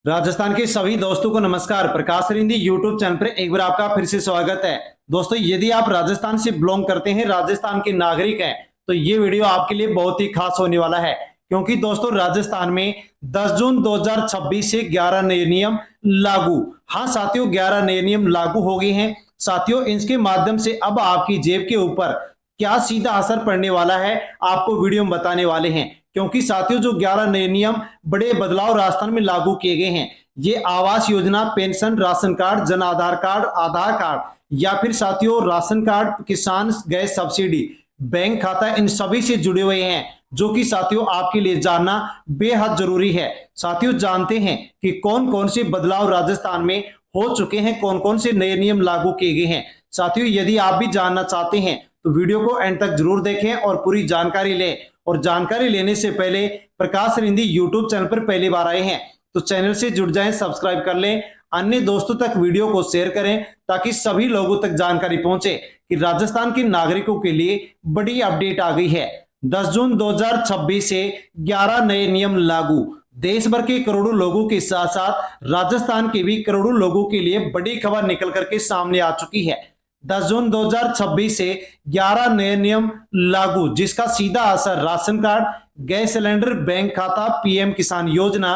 राजस्थान के सभी दोस्तों को नमस्कार। प्रकाश रिंदी यूट्यूब चैनल पर एक बार आपका फिर से स्वागत है। दोस्तों, यदि आप राजस्थान से बिलोंग करते हैं, राजस्थान के नागरिक हैं, तो ये वीडियो आपके लिए बहुत ही खास होने वाला है, क्योंकि दोस्तों राजस्थान में 10 जून 2026 से 11 नए नियम लागू। हाँ साथियों, 11 नए नियम लागू हो गए हैं। साथियों, इसके माध्यम से अब आपकी जेब के ऊपर क्या सीधा असर पड़ने वाला है, आपको वीडियो में बताने वाले हैं। क्योंकि साथियों, जो 11 नए नियम बड़े बदलाव राजस्थान में लागू किए गए हैं, ये Awas Yojana, pension, ration card, Jan Aadhaar card, आधार कार्ड, या फिर साथियों राशन कार्ड, किसान गैस सब्सिडी, बैंक खाता, इन सभी से जुड़े हुए हैं, जो कि साथियों आपके लिए जानना बेहद जरूरी है। साथियों, जानते हैं कि कौन कौन से बदलाव राजस्थान में हो चुके हैं, कौन कौन से नए नियम लागू किए गए हैं। साथियों, यदि आप भी जानना चाहते हैं तो वीडियो को एंड तक जरूर देखें और पूरी जानकारी लें। और जानकारी लेने से पहले प्रकाश रिंदी यूट्यूब चैनल पर पहली बार आए हैं तो चैनल से जुड़ जाएं, सब्सक्राइब कर लें, अन्य दोस्तों तक वीडियो को शेयर करें, ताकि सभी लोगों तक जानकारी पहुंचे कि राजस्थान के नागरिकों के लिए बड़ी अपडेट आ गई है। 10 जून 2026 से 11 नए नियम लागू। देश भर के करोड़ों लोगों के साथ साथ राजस्थान के भी करोड़ों लोगों के लिए बड़ी खबर निकल करके सामने आ चुकी है। 10 जून 2026 से 11 नए नियम लागू, जिसका सीधा असर ration card, gas cylinder, bank खाता, पीएम किसान योजना,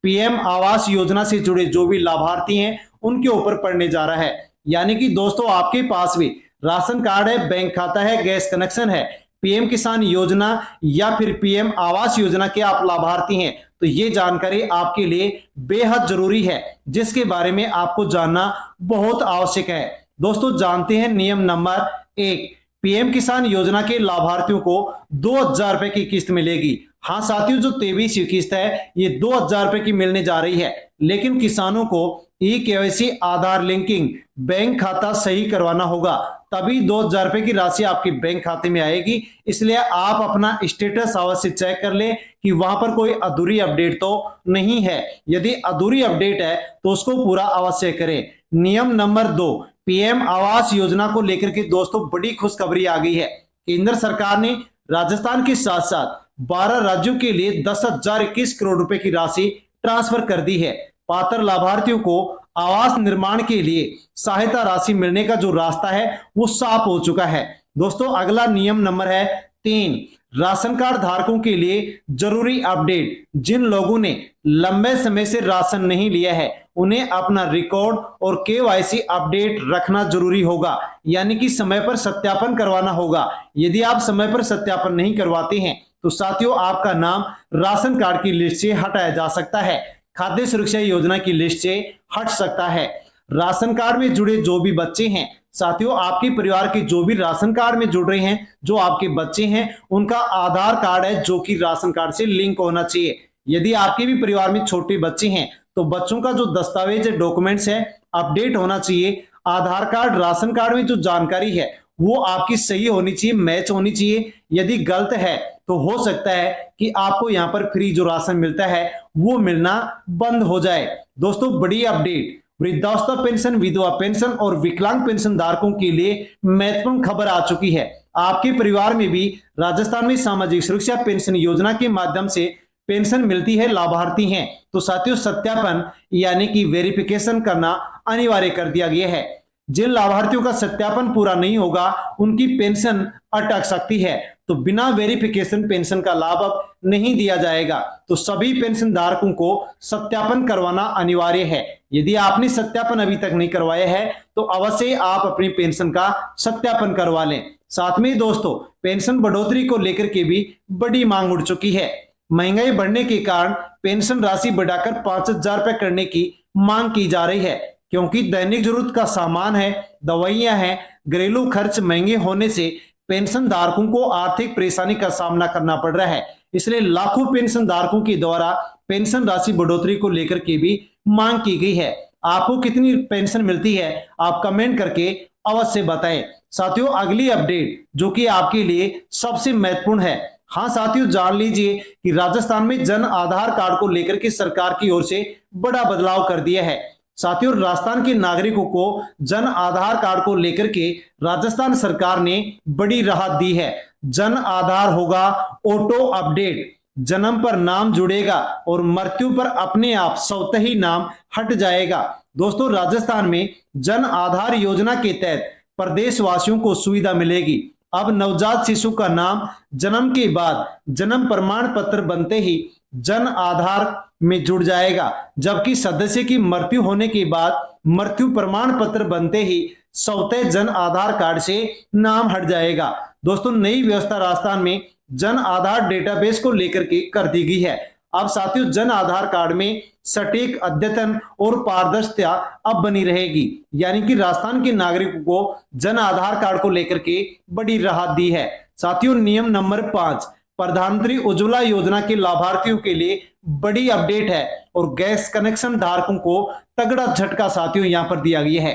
पीएम आवास योजना से जुड़े जो भी लाभार्थी हैं उनके ऊपर पड़ने जा रहा है। यानी कि दोस्तों, आपके पास भी राशन कार्ड है, बैंक खाता है, गैस कनेक्शन है, पीएम किसान योजना या फिर पीएम आवास योजना के आप लाभार्थी हैं, तो ये जानकारी आपके लिए बेहद जरूरी है, जिसके बारे में आपको जानना बहुत आवश्यक है। दोस्तों, जानते हैं नियम नंबर 1, पीएम किसान योजना के लाभार्थियों को 2000 रुपए की किस्त मिलेगी। हाँ साथियों, जो 23वीं किस्त है ये 2000 रुपए की मिलने जा रही है, लेकिन किसानों को ई-केवाईसी, आधार लिंकिंग, बैंक खाता सही करवाना होगा, तभी 2000 रुपए की राशि आपके बैंक खाते में आएगी। इसलिए आप अपना स्टेटस अवश्य चेक कर लें कि वहां पर कोई अधूरी अपडेट तो नहीं है। यदि अधूरी अपडेट है तो उसको पूरा अवश्य करें। नियम नंबर 2, पीएम आवास योजना को लेकर के दोस्तों बड़ी खुशखबरी आ गई है। केंद्र सरकार ने राजस्थान के साथ साथ 12 राज्यों के लिए 10,021 करोड़ रुपए की राशि ट्रांसफर कर दी है। पात्र लाभार्थियों को आवास निर्माण के लिए सहायता राशि मिलने का जो रास्ता है वो साफ हो चुका है। दोस्तों, अगला नियम नंबर है 3, राशन कार्ड धारकों के लिए जरूरी अपडेट। जिन लोगों ने लंबे समय से राशन नहीं लिया है, उन्हें अपना रिकॉर्ड और केवाईसी अपडेट रखना जरूरी होगा, यानी कि समय पर सत्यापन करवाना होगा। यदि आप समय पर सत्यापन नहीं करवाते हैं तो साथियों आपका नाम राशन कार्ड की लिस्ट से हटाया जा सकता है, खाद्य सुरक्षा योजना की लिस्ट से हट सकता है। राशन कार्ड में जुड़े जो भी बच्चे हैं, साथियों आपके परिवार के जो भी राशन कार्ड में जुड़ रहे हैं, जो आपके बच्चे हैं, उनका आधार कार्ड है जो कि राशन कार्ड से लिंक होना चाहिए। यदि आपके भी परिवार में छोटे बच्चे हैं तो बच्चों का जो दस्तावेज डॉक्यूमेंट्स है अपडेट होना चाहिए। आधार कार्ड, राशन कार्ड में जो जानकारी है वो आपकी सही होनी चाहिए, मैच होनी चाहिए। यदि गलत है तो हो सकता है कि आपको यहाँ पर फ्री जो राशन मिलता है वो मिलना बंद हो जाए। दोस्तों, बड़ी अपडेट, वृद्धावस्था पेंशन, विधवा पेंशन और विकलांग पेंशन धारकों के लिए महत्वपूर्ण खबर आ चुकी है। आपके परिवार में भी राजस्थान में सामाजिक सुरक्षा पेंशन योजना के माध्यम से पेंशन मिलती है, लाभार्थी हैं, तो साथियों सत्यापन यानी कि वेरिफिकेशन करना अनिवार्य कर दिया गया है। जिन लाभार्थियों का सत्यापन पूरा नहीं होगा उनकी पेंशन अटक सकती है, तो बिना वेरिफिकेशन पेंशन का लाभ अब नहीं दिया जाएगा। तो सभी पेंशन धारकों को सत्यापन करवाना अनिवार्य है। यदि आपने सत्यापन अभी तक नहीं करवाया है तो अवश्य आप अपनी पेंशन का सत्यापन करवा लें। साथ में दोस्तों, पेंशन बढ़ोतरी को लेकर के भी बड़ी मांग उठ चुकी है। महंगाई बढ़ने के कारण पेंशन राशि बढ़ाकर 5,000 रुपए करने की मांग की जा रही है, क्योंकि दैनिक जरूरत का सामान है, दवाइयां हैं, घरेलू खर्च महंगे होने से पेंशन धारकों को आर्थिक परेशानी का सामना करना पड़ रहा है। इसलिए लाखों पेंशन धारकों के द्वारा पेंशन राशि बढ़ोतरी को लेकर के भी मांग की गई है। आपको कितनी पेंशन मिलती है आप कमेंट करके अवश्य बताएं। साथियों, अगली अपडेट जो कि आपके लिए सबसे महत्वपूर्ण है। हाँ साथियों, जान लीजिए कि राजस्थान में जन आधार कार्ड को लेकर के सरकार की ओर से बड़ा बदलाव कर दिया है। साथियों, राजस्थान के नागरिकों को जन आधार कार्ड को लेकर के राजस्थान सरकार ने बड़ी राहत दी है। जन आधार होगा ऑटो अपडेट। जन्म पर नाम जुड़ेगा और मृत्यु पर अपने आप स्वतः ही नाम हट जाएगा। दोस्तों, राजस्थान में जन आधार योजना के तहत प्रदेशवासियों को सुविधा मिलेगी। अब नवजात शिशु का नाम जन्म के बाद जन्म प्रमाण पत्र बनते ही जन आधार में जुड़ जाएगा, जबकि सदस्य की मृत्यु होने के बाद मृत्यु प्रमाण पत्र बनते ही स्वतः जन आधार कार्ड से नाम हट जाएगा। दोस्तों, नई व्यवस्था राजस्थान में जन आधार डेटाबेस को लेकर के कर दी गई है। अब साथियों, जन आधार कार्ड में सटीक अद्यतन और पारदर्शिता अब बनी रहेगी, यानी कि राजस्थान के नागरिकों को जन आधार कार्ड को लेकर के बड़ी राहत दी है। साथियों, नियम नंबर 5, प्रधानमंत्री उज्ज्वला योजना के लाभार्थियों के लिए बड़ी अपडेट है और गैस कनेक्शन धारकों को तगड़ा झटका साथियों यहां पर दिया गया है।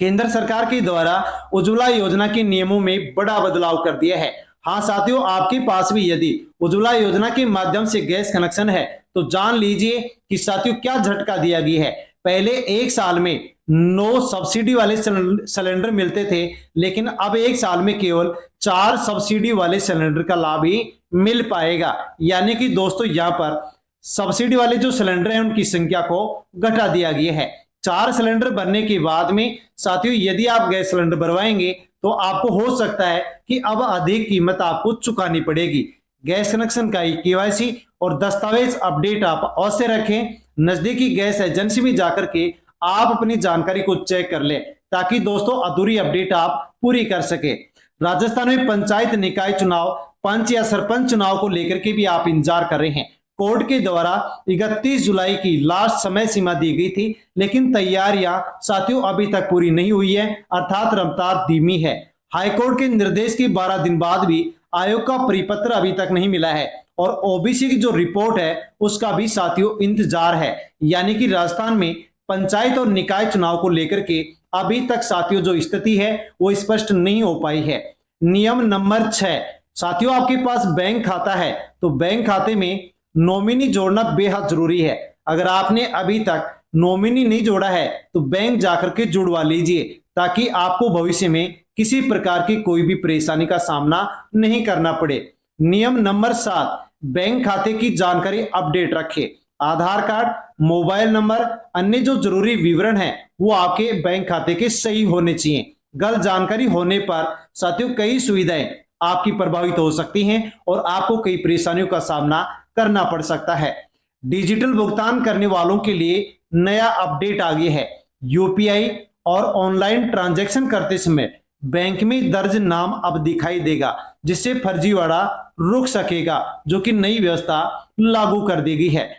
केंद्र सरकार के द्वारा उज्ज्वला योजना के नियमों में बड़ा बदलाव कर दिया है। हाँ साथियों, आपके पास भी यदि उज्ज्वला योजना के माध्यम से गैस कनेक्शन है तो जान लीजिए कि साथियों क्या झटका दिया गया है। पहले एक साल में 9 सब्सिडी वाले सिलेंडर मिलते थे, लेकिन अब एक साल में केवल 4 सब्सिडी वाले सिलेंडर का लाभ ही मिल पाएगा। यानी कि दोस्तों, यहां पर सब्सिडी वाले जो सिलेंडर हैं उनकी संख्या को घटा दिया गया है। 4 सिलेंडर भरने के बाद में साथियों यदि आप गैस सिलेंडर भरवाएंगे तो आपको हो सकता है कि अब अधिक कीमत आपको चुकानी पड़ेगी। गैस कनेक्शन का केवाईसी और दस्तावेज अपडेट आप अवश्य रखें। नजदीकी गैस एजेंसी में जाकर के आप अपनी जानकारी को चेक कर लें, ताकि दोस्तों अधूरी अपडेट आप पूरी कर सके। राजस्थान में पंचायत निकाय चुनाव, पंच या सरपंच चुनाव को लेकर के भी आप इंतजार कर रहे हैं। कोर्ट के द्वारा 31 जुलाई की लास्ट समय सीमा दी गई थी, लेकिन तैयारियां साथियों अभी तक पूरी नहीं हुई है, अर्थात रफ्तार धीमी है। हाईकोर्ट के निर्देश के 12 दिन बाद भी आयोग का परिपत्र अभी तक नहीं मिला है और ओबीसी की जो रिपोर्ट है उसका भी साथियों इंतजार है। यानी कि राजस्थान में पंचायत और निकाय चुनाव को लेकर के अभी तक साथियों जो स्थिति है वो स्पष्ट नहीं हो पाई है। नियम नंबर 6, साथियों आपके पास बैंक खाता है तो बैंक खाते में नॉमिनी जोड़ना बेहद जरूरी है। अगर आपने अभी तक नॉमिनी नहीं जोड़ा है तो बैंक जाकर के जुड़वा लीजिए, ताकि आपको भविष्य में किसी प्रकार की कोई भी परेशानी का सामना नहीं करना पड़े। नियम नंबर 7, बैंक खाते की जानकारी अपडेट रखें। आधार कार्ड, मोबाइल नंबर, अन्य जो जरूरी विवरण है वो आपके बैंक खाते के सही होने चाहिए। गलत जानकारी होने पर साथियों कई सुविधाएं आपकी प्रभावित हो सकती हैं और आपको कई परेशानियों का सामना करना पड़ सकता है। डिजिटल भुगतान करने वालों के लिए नया अपडेट आ गया है। यूपीआई और ऑनलाइन ट्रांजैक्शन करते समय बैंक में दर्ज नाम अब दिखाई देगा, जिससे फर्जीवाड़ा रुक सकेगा, जो कि नई व्यवस्था लागू कर दी गई है।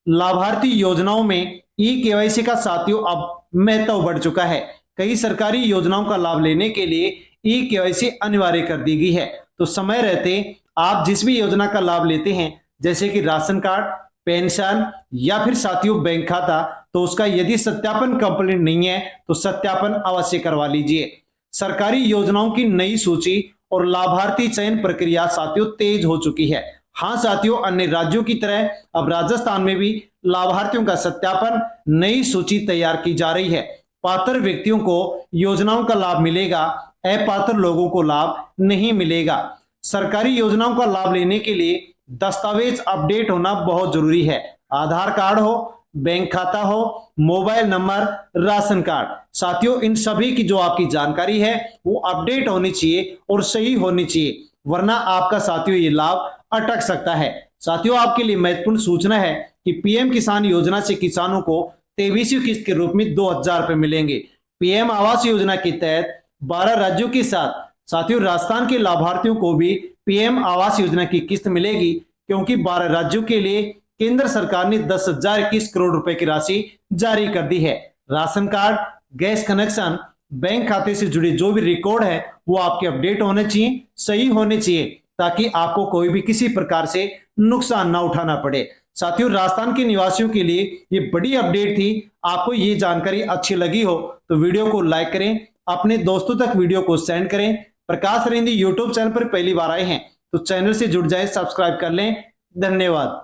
लाभार्थी योजनाओं में ई-केवाईसी का साथियों अब महत्व बढ़ चुका है। कई सरकारी योजनाओं का लाभ लेने के लिए ई-केवाईसी अनिवार्य कर दी गई है। तो समय रहते आप जिस भी योजना का लाभ लेते हैं, जैसे कि राशन कार्ड, पेंशन या फिर साथियों बैंक खाता, तो उसका यदि सत्यापन कंप्लीट नहीं है तो सत्यापन अवश्य करवा लीजिए। सरकारी योजनाओं की नई सूची और लाभार्थी चयन प्रक्रिया साथियों तेज हो चुकी है। हाँ साथियों, अन्य राज्यों की तरह अब राजस्थान में भी लाभार्थियों का सत्यापन, नई सूची तैयार की जा रही है। पात्र व्यक्तियों को योजनाओं का लाभ मिलेगा, अपात्र लोगों को लाभ नहीं मिलेगा। सरकारी योजनाओं का लाभ लेने के लिए दस्तावेज अपडेट होना बहुत जरूरी है। आधार कार्ड हो, बैंक खाता हो, मोबाइल नंबर, राशन कार्ड। साथियों इन सभी की जो आपकी जानकारी है वो अपडेट होनी चाहिए और सही होनी चाहिए, वरना आपका साथियों ये लाभ अटक सकता है। साथियों आपके लिए महत्वपूर्ण सूचना है कि पीएम किसान योजना से किसानों को 23वीं किस्त के रूप में 2000 रुपए मिलेंगे। पीएम आवास योजना के तहत 12 राज्यों के साथ साथियों राजस्थान के लाभार्थियों को भी पीएम आवास योजना की किस्त मिलेगी, क्योंकि 12 राज्यों के लिए केंद्र सरकार ने 10,021 करोड़ रुपए की राशि जारी कर दी है। Ration card, gas connection, bank खाते से जुड़े जो भी रिकॉर्ड है वो आपके अपडेट होने चाहिए, सही होने चाहिए, ताकि आपको कोई भी किसी प्रकार से नुकसान ना उठाना पड़े। साथियों राजस्थान के निवासियों के लिए ये बड़ी अपडेट थी। आपको ये जानकारी अच्छी लगी हो तो वीडियो को लाइक करें, अपने दोस्तों तक वीडियो को सेंड करें। प्रकाश सर हिंदी यूट्यूब चैनल पर पहली बार आए हैं तो चैनल से जुड़ जाए, सब्सक्राइब कर लें। धन्यवाद।